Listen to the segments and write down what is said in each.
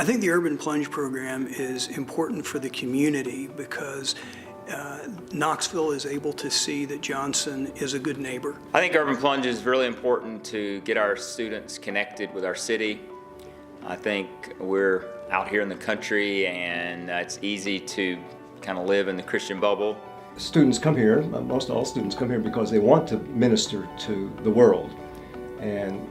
I think the Urban Plunge program is important for the community because Knoxville is able to see that Johnson is a good neighbor. I think Urban Plunge is really important to get our students connected with our city. I think we're out here in the country and it's easy to kind of live in the Christian bubble. Students come here, most all students come here because they want to minister to the world. And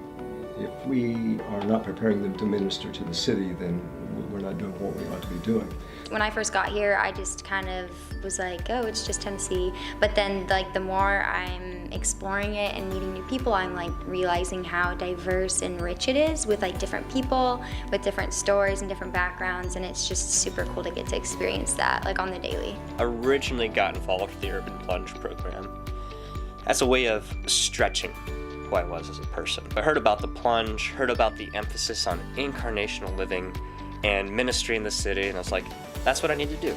if we are not preparing them to minister to the city, then we're not doing what we ought to be doing. When I first got here, I just kind of was like, oh, it's just Tennessee. But then the more I'm exploring it and meeting new people, I'm realizing how diverse and rich it is with different people, with different stories and different backgrounds, and it's just super cool to get to experience that on the daily. I originally got involved with the Urban Plunge program as a way of stretching who I was as a person. I heard about the plunge, heard about the emphasis on incarnational living and ministry in the city, and I was like, that's what I need to do.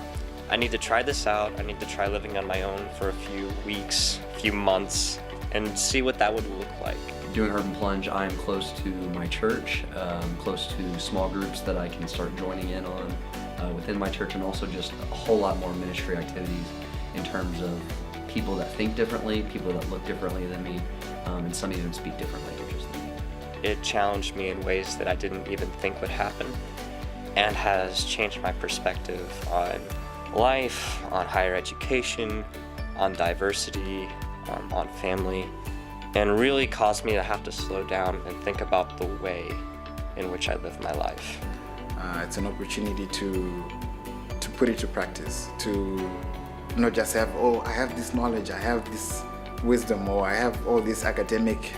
I need to try this out. I need to try living on my own for a few weeks, a few months, and see what that would look like. Doing Urban Plunge, I am close to my church, close to small groups that I can start joining in on within my church, and also just a whole lot more ministry activities in terms of people that think differently, people that look differently than me, and some even speak different languages than me. It challenged me in ways that I didn't even think would happen, and has changed my perspective on life, on higher education, on diversity, on family, and really caused me to have to slow down and think about the way in which I live my life. It's an opportunity to put it to practice, to not just have, oh, I have this knowledge, I have this wisdom, or I have all these academic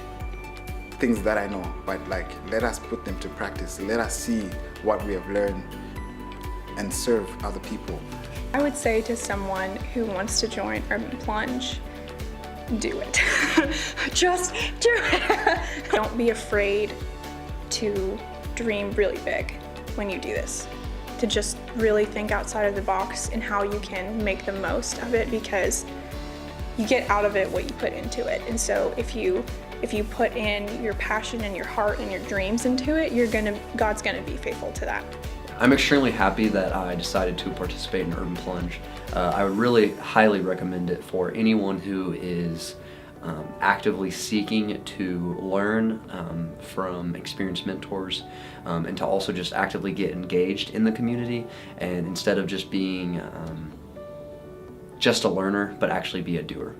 things that I know, but let us put them to practice. Let us see what we have learned and serve other people. I would say to someone who wants to join Urban Plunge, do it. Just do it. Don't be afraid to dream really big when you do this. To just really think outside of the box and how you can make the most of it, because you get out of it what you put into it. And so if you put in your passion and your heart and your dreams into it, God's gonna be faithful to that. I'm extremely happy that I decided to participate in Urban Plunge. I would really highly recommend it for anyone who is actively seeking to learn from experienced mentors, and to also just actively get engaged in the community, and instead of just being just a learner, but actually be a doer.